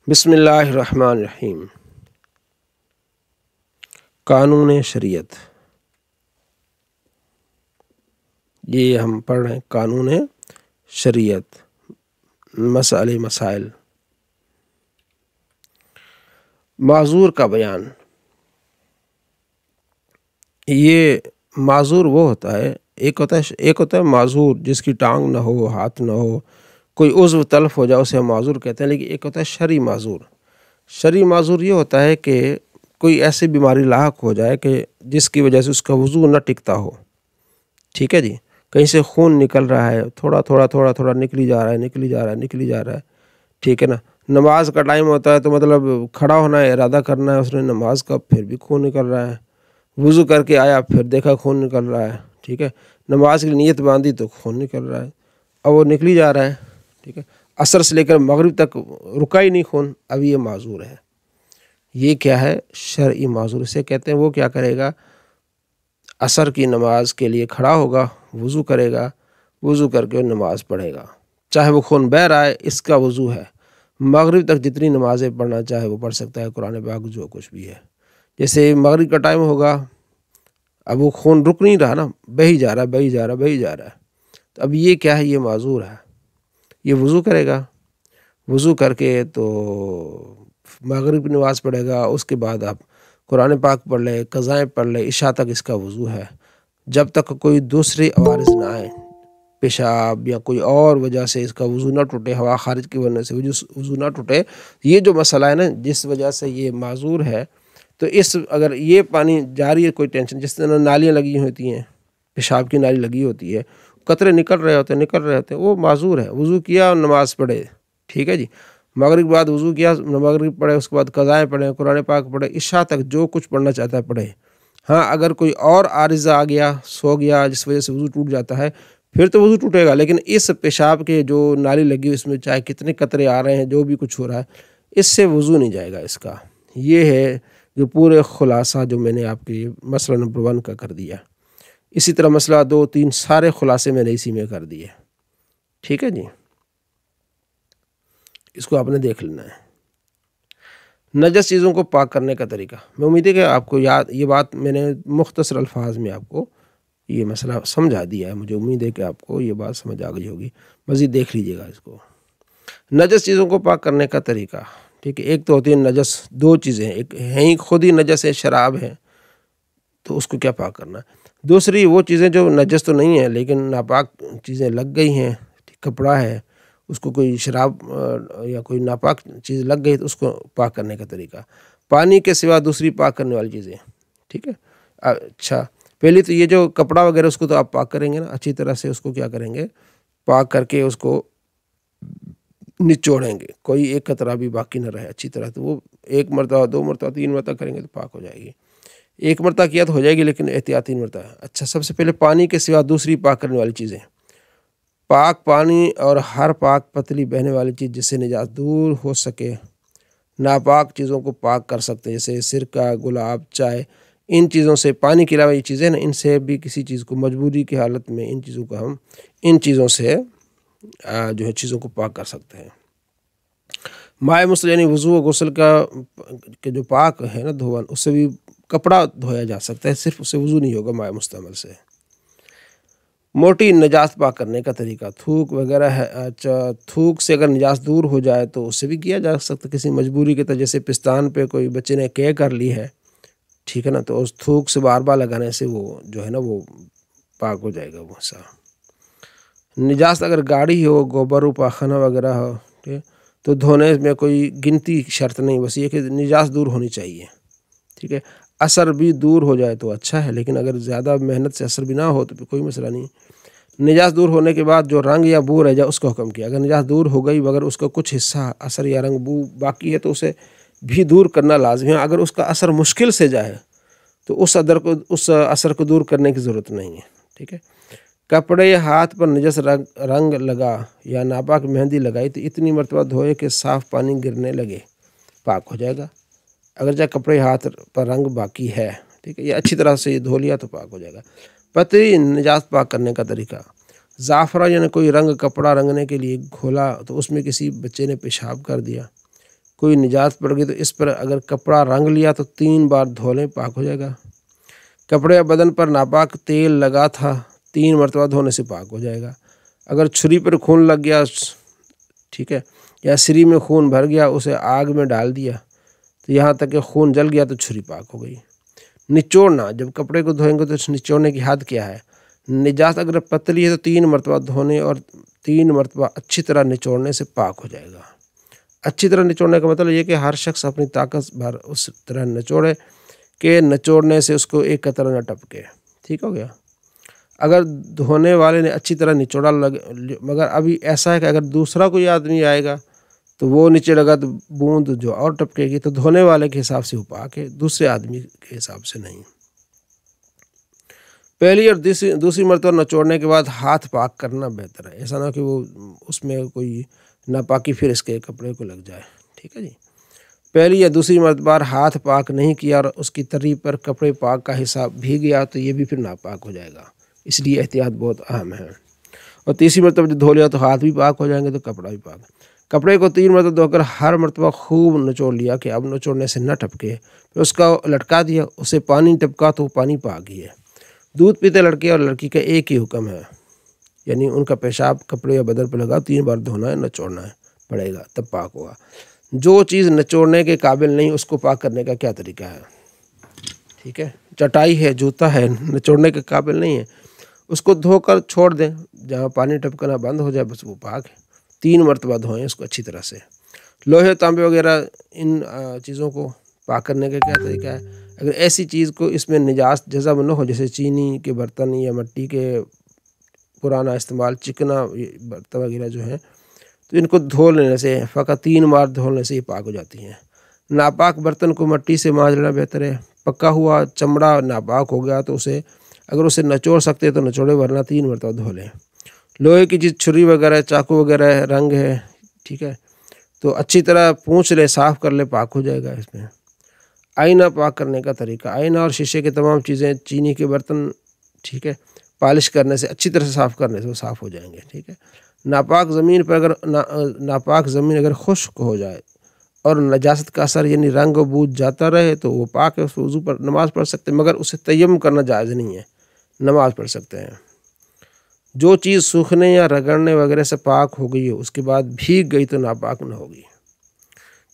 बिस्मिल्लाहिर्रहमानिर्रहीम। कानून शरीयत, ये हम पढ़ रहे हैं कानून शरीयत, मसाले मसाइल। माजूर का बयान। ये माजूर वो होता है, एक होता है माजूर जिसकी टांग ना हो, हाथ ना हो, कोई उज़्व तलफ हो जाए, उसे हम माजूर कहते हैं। लेकिन एक होता है शरई माजूर। शरई माजूर ये होता है कि कोई ऐसी बीमारी लाहक हो जाए कि जिसकी वजह से उसका वज़ू न टिकता हो। ठीक है जी, कहीं से खून निकल रहा है, थोड़ा थोड़ा निकली जा रहा है। ठीक है ना। नमाज का टाइम होता है तो मतलब खड़ा होना है, इरादा करना है उसने नमाज का, फिर भी खून निकल रहा है। वज़ू करके आया, फिर देखा खून निकल रहा है। ठीक है, नमाज की नीयत बांधी तो खून निकल रहा है, अब वो निकली जा रहा है। ठीक है, असर से लेकर मगरिब तक रुका ही नहीं खून, अब ये माजूर है। ये क्या है? शरई माजूर इसे कहते हैं। वो क्या करेगा? असर की नमाज के लिए खड़ा होगा, वज़ू करेगा, वज़ू करके नमाज पढ़ेगा, चाहे वो खून बह रहा है, इसका वज़ू है। मगरिब तक जितनी नमाज़ें पढ़ना चाहे वो पढ़ सकता है, कुरान पाक जो कुछ भी है। जैसे मगरिब का टाइम होगा, अब वो खून रुक नहीं रहा ना, बह ही जा रहा है। तो अब ये क्या है? ये माजूर है। ये वज़ू करेगा, वज़ू करके तो मगरिब की नमाज़ पढ़ेगा। उसके बाद आप कुरान पाक पढ़ ले, क़ज़ाएँ पढ़ ले, इशा तक इसका वज़ू है। जब तक कोई दूसरी अवारिज़ ना आए, पेशाब या कोई और वजह से इसका वज़ू ना टूटे, हवा खारिज की वजह से वज़ू ना टूटे, ये जो मसला है ना, जिस वजह से ये माजूर है, तो अगर ये पानी जारी है, कोई टेंशन, जिस तरह नालियाँ लगी होती हैं, पेशाब की नाली लगी होती है, कतरे निकल रहे होते हैं, वो माजूर है। वज़ू किया और नमाज़ पढ़े। ठीक है जी, मगरिब के बाद वज़ू किया, मगरिब पढ़े, उसके बाद क़ज़ाएँ पढ़े, कुरान पाक पढ़े, इशा तक जो कुछ पढ़ना चाहता है पढ़े। हाँ, अगर कोई और आरिज़ा आ गया, सो गया, जिस वजह से वज़ू टूट जाता है, फिर तो वज़ू टूटेगा। लेकिन इस पेशाब के जो नाली लगी इसमें चाहे कितने कतरे आ रहे हैं, जो भी कुछ हो रहा है, इससे वज़ू नहीं जाएगा इसका। ये है जो पूरे खुलासा जो मैंने आपके मसला नंबर 1 का कर दिया। इसी तरह मसला 2, 3 सारे खुलासे मैंने इसी में कर दिए। ठीक है जी, इसको आपने देख लेना है। नजस चीज़ों को पाक करने का तरीका, मैं उम्मीद है कि आपको ये बात मैंने मुख्तसर अल्फाज में आपको ये मसला समझा दिया है। मुझे उम्मीद है कि आपको ये बात समझ आ गई होगी। मज़ीद देख लीजिएगा इसको। नजस चीज़ों को पाक करने का तरीका। ठीक है, एक तो होती है नजस, 2 चीज़ें, एक है ही खुद ही नजस है, शराब है, तो उसको क्या पाक करना है। दूसरी वो चीज़ें जो नजस तो नहीं है लेकिन नापाक चीज़ें लग गई हैं, कपड़ा है, उसको कोई शराब या कोई नापाक चीज़ लग गई तो उसको पाक करने का तरीका। पानी के सिवा दूसरी पाक करने वाली चीज़ें। ठीक है, अच्छा, पहले तो ये जो कपड़ा वगैरह उसको तो आप पाक करेंगे ना, अच्छी तरह से उसको क्या करेंगे, पाक करके उसको निचोड़ेंगे, कोई एक कतरा भी बाकी न रहे अच्छी तरह। तो वो 1 मरतबा, 2 मरतबा, 3 मरतबा करेंगे तो पाक हो जाएगी। 1 मरतबा किया तो हो जाएगी, लेकिन एहतियात 3 मरतबा। अच्छा, सबसे पहले पानी के सिवा दूसरी पाक करने वाली चीज़ें। पाक पानी और हर पाक पतली बहने वाली चीज़ जिससे निजात दूर हो सके। नापाक चीज़ों को पाक कर सकते हैं, जैसे सिरका, गुलाब, चाय, इन चीज़ों से। पानी के अलावा ये चीज़ें ना, इनसे भी किसी चीज़ को मजबूरी की हालत में इन चीज़ों को हम इन चीज़ों से जो है चीज़ों को पाक कर सकते हैं। माए मुस्ल यानी वज़ू व गुस्ल का के जो पाक है ना, धोवन, उससे भी कपड़ा धोया जा सकता है, सिर्फ उससे वज़ू नहीं होगा माए मुस्तमल से। मोटी निजात पाक करने का तरीका, थूक वगैरह है। अच्छा, थूक से अगर निजात दूर हो जाए तो उससे भी किया जा सकता है किसी मजबूरी के तहत, जैसे पिस्तान पे कोई बच्चे ने के कर ली है, ठीक है ना, तो उस थूक से बार बार लगाने से वो जो है ना वो पाक हो जाएगा वो सा। निजात अगर गाढ़ी हो, गोबर पाखाना वगैरह हो, ठीक है, तो धोने में कोई गिनती शर्त नहीं, बस ये कि निजात दूर होनी चाहिए। ठीक है, असर भी दूर हो जाए तो अच्छा है, लेकिन अगर ज़्यादा मेहनत से असर भी ना हो तो कोई मसला नहीं। निजात दूर होने के बाद जो रंग या बू रह जाए उसका हुक्म किया। अगर निजात दूर हो गई मगर उसका कुछ हिस्सा असर या रंग बू बाकी है तो उसे भी दूर करना लाजमी है। अगर उसका असर मुश्किल से जाए तो उस असर को दूर करने की ज़रूरत नहीं है। ठीक है, कपड़े या हाथ पर नजस रंग लगा या नापाक मेहंदी लगाई तो इतनी मरतबा धोए कि साफ़ पानी गिरने लगे, पाक हो जाएगा। अगर चाहे कपड़े हाथ पर रंग बाकी है, ठीक है, ये अच्छी तरह से धो लिया तो पाक हो जाएगा। पतली निजात पाक करने का तरीका, ज़ाफ़रा यानी कोई रंग कपड़ा रंगने के लिए घोला तो उसमें किसी बच्चे ने पेशाब कर दिया, कोई निजात पड़ गई तो इस पर अगर कपड़ा रंग लिया तो 3 बार धो लें, पाक हो जाएगा। कपड़े या बदन पर नापाक तेल लगा था, 3 मरतबा धोने से पाक हो जाएगा। अगर छुरी पर खून लग गया, ठीक है, या सिरी में खून भर गया, उसे आग में डाल दिया तो यहाँ तक कि खून जल गया तो छुरी पाक हो गई। निचोड़ना, जब कपड़े को धोएंगे तो निचोड़ने की हद क्या है? निजात अगर पतली है तो 3 मरतबा धोने और 3 मरतबा अच्छी तरह निचोड़ने से पाक हो जाएगा। अच्छी तरह निचोड़ने का मतलब ये कि हर शख्स अपनी ताकत भर उस तरह निचोड़े कि निचोड़ने से उसको एक कतरा न टपके। ठीक हो गया। अगर धोने वाले ने अच्छी तरह निचोड़ा मगर अभी ऐसा है कि अगर दूसरा कोई आदमी आएगा तो वो नीचे लगा तो बूंद जो और टपकेगी, तो धोने वाले के हिसाब से वो पाक है, दूसरे आदमी के हिसाब से नहीं। पहली और दूसरी मरतबा निचोड़ने के बाद हाथ पाक करना बेहतर है। ऐसा ना कि वो उसमें कोई नापाकी फिर इसके कपड़े को लग जाए। ठीक है जी। पहली या दूसरी मरतबा हाथ पाक नहीं किया और उसकी तरी पर कपड़े पाक का हिसाब भी गया तो ये भी फिर नापाक हो जाएगा, इसलिए एहतियात बहुत अहम है। और तीसरी मरतबा जब धो लिया तो हाथ भी पाक हो जाएंगे तो कपड़ा भी पाक। कपड़े को 3 मरतबा धोकर हर मरतबा खूब निचोड़ लिया कि अब निचोड़ने से न टपके, फिर उसका लटका दिया, उसे पानी टपका तो पानी पाक ही है। दूध पीते लड़के और लड़की का एक ही हुक्म है, यानी उनका पेशाब कपड़े या बदन पर लगा 3 बार धोना है, निचोड़ना है पड़ेगा, तब पाक होगा। जो चीज़ निचोड़ने के काबिल नहीं उसको पाक करने का क्या तरीका है? ठीक है, चटाई है, जूता है, निचोड़ने के काबिल नहीं है, उसको धोकर छोड़ दें, जहाँ पानी टपकना बंद हो जाए बस वो पाक है। 3 मरतबा धोएं उसको अच्छी तरह से। लोहे तांबे वगैरह इन चीज़ों को पाक करने का क्या तरीका है? अगर ऐसी चीज़ को इसमें निजात जज़ब न हो, जैसे चीनी के बर्तन या मिट्टी के पुराना इस्तेमाल, चिकना बर्तन वगैरह जो है, तो इनको धो लेने से, फ़कत 3 बार धोने से ये पाक हो जाती हैं। नापाक बर्तन को मिट्टी से मांज लेना बेहतर है। पका हुआ चमड़ा नापाक हो गया तो उसे निचोड़ सकते तो निचोड़े, वरना 3 मरतबा धो लें। लोहे की चीज़, छुरी वगैरह, चाकू वगैरह, रंग है, ठीक है, तो अच्छी तरह पूंछ ले, साफ़ कर ले, पाक हो जाएगा इसमें। आईना पाक करने का तरीका, आईना और शीशे के तमाम चीज़ें, चीनी के बर्तन, ठीक है, पालिश करने से, अच्छी तरह से साफ़ करने से वो साफ़ हो जाएंगे। ठीक है। नापाक ज़मीन पर अगर नापाक ज़मीन अगर खुश्क हो जाए और नजासत का असर यानी रंग बूझ जाता रहे तो वो पाक है, उस वज़ू पर नमाज़ पढ़ सकते हैं, मगर उसे तयम्मुम करना जायज़ नहीं है, नमाज़ पढ़ सकते हैं। जो चीज़ सूखने या रगड़ने वगैरह से पाक हो गई हो उसके बाद भीग गई तो नापाक न होगी।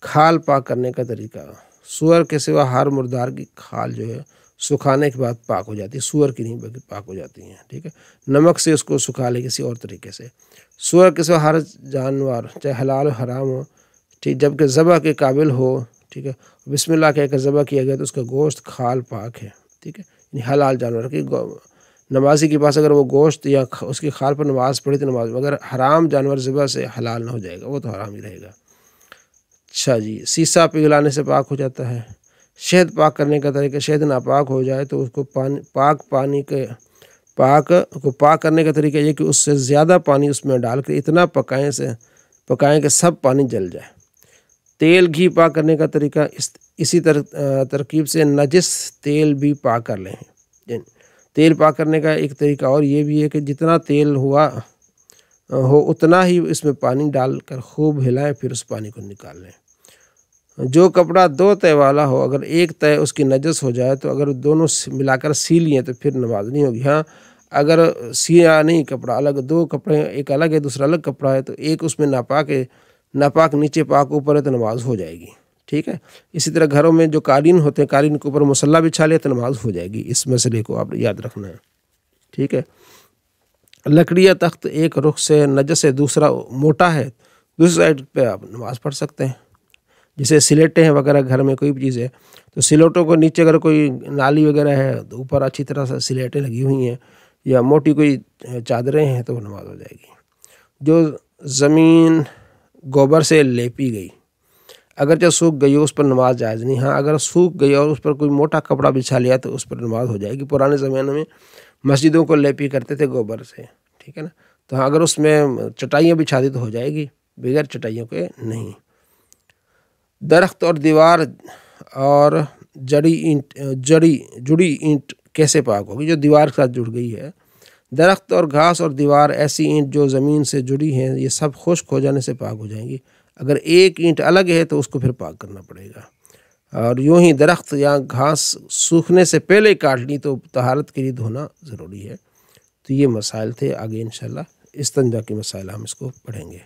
खाल पाक करने का तरीका, सूअर के सिवा हर मुर्दार की खाल जो है सुखाने के बाद पाक हो जाती है, सूअर की नहीं बल्कि पाक हो जाती हैं। ठीक है, नमक से उसको सुखा ले किसी और तरीके से। सूअर के सिवा हर जानवर चाहे हलाल हो हराम हो, ठीक, जबकि ज़बह के काबिल हो, ठीक है, बिस्मिल्लाह कहकर ज़बह किया गया तो उसका गोश्त खाल पाक है। ठीक है, यानी हलाल जानवर की नमाजी के पास अगर वो गोश्त या उसकी खाल पर नमाज़ पढ़ी तो नमाज, मगर हराम जानवर ज़बह से हलाल ना हो जाएगा, वो तो हराम ही रहेगा। अच्छा जी, शीशा पिघलाने से पाक हो जाता है। शहद पाक करने का तरीका, शहद नापाक हो जाए तो उसको पानी के पाक करने का तरीका ये कि उससे ज़्यादा पानी उसमें डालकर इतना पकाएं कि सब पानी जल जाए। तेल घी पाक करने का तरीका, इसी तरकीब से नजिस तेल भी पाक कर लें। तेल पाक करने का एक तरीका और ये भी है कि जितना तेल हो उतना ही इसमें पानी डालकर खूब हिलाएं, फिर उस पानी को निकाल लें। जो कपड़ा 2 तह वाला हो, अगर एक तह उसकी नजस हो जाए तो अगर दोनों मिलाकर सी लिए तो फिर नमाज नहीं होगी। हाँ, अगर सिया नहीं, कपड़ा अलग, 2 कपड़े, एक अलग है दूसरा अलग कपड़ा है, तो एक उसमें नापाक है, नापाक नीचे पाक ऊपर है तो नमाज हो जाएगी। ठीक है। इसी तरह घरों में जो कालीन होते हैं, कालीन के ऊपर मुसल्ला बिछा लिया तो नमाज हो जाएगी। इस मसले को आप याद रखना है। ठीक है। लकड़ी या तख्त एक रुख से नजस है, दूसरा मोटा है, दूसरी साइड पे आप नमाज पढ़ सकते हैं। जैसे सिलेटें हैं वगैरह, घर में कोई भी चीज़ है तो सिलेटों को नीचे अगर कोई नाली वगैरह है तो ऊपर अच्छी तरह से सिलेटें लगी हुई हैं, या मोटी कोई चादरें हैं तो नमाज हो जाएगी। जो ज़मीन गोबर से लेपी गई, अगर जो सूख गई हो उस पर नमाज जायज़ नहीं। हाँ, अगर सूख गई और उस पर कोई मोटा कपड़ा बिछा लिया तो उस पर नमाज हो जाएगी। पुराने ज़माने में मस्जिदों को लेपी करते थे गोबर से, ठीक है ना, तो हाँ, अगर उसमें चटाइयाँ बिछा दी तो हो जाएगी, बगैर चटाइयों के नहीं। दरख्त और दीवार और जुड़ी ईंट कैसे पाक होगी? जो दीवार के साथ जुड़ गई है, दरख्त और घास और दीवार, ऐसी ईंट जो ज़मीन से जुड़ी हैं, ये सब खुश्क हो जाने से पाक हो जाएंगी। अगर एक ईंट अलग है तो उसको फिर पाक करना पड़ेगा। और यूं ही दरख्त या घास सूखने से पहले काट ली तो तहारत के लिए धोना ज़रूरी है। तो ये मसाइल थे। आगे इंशाल्लाह इस्तंजा के मसाइल हम इसको पढ़ेंगे।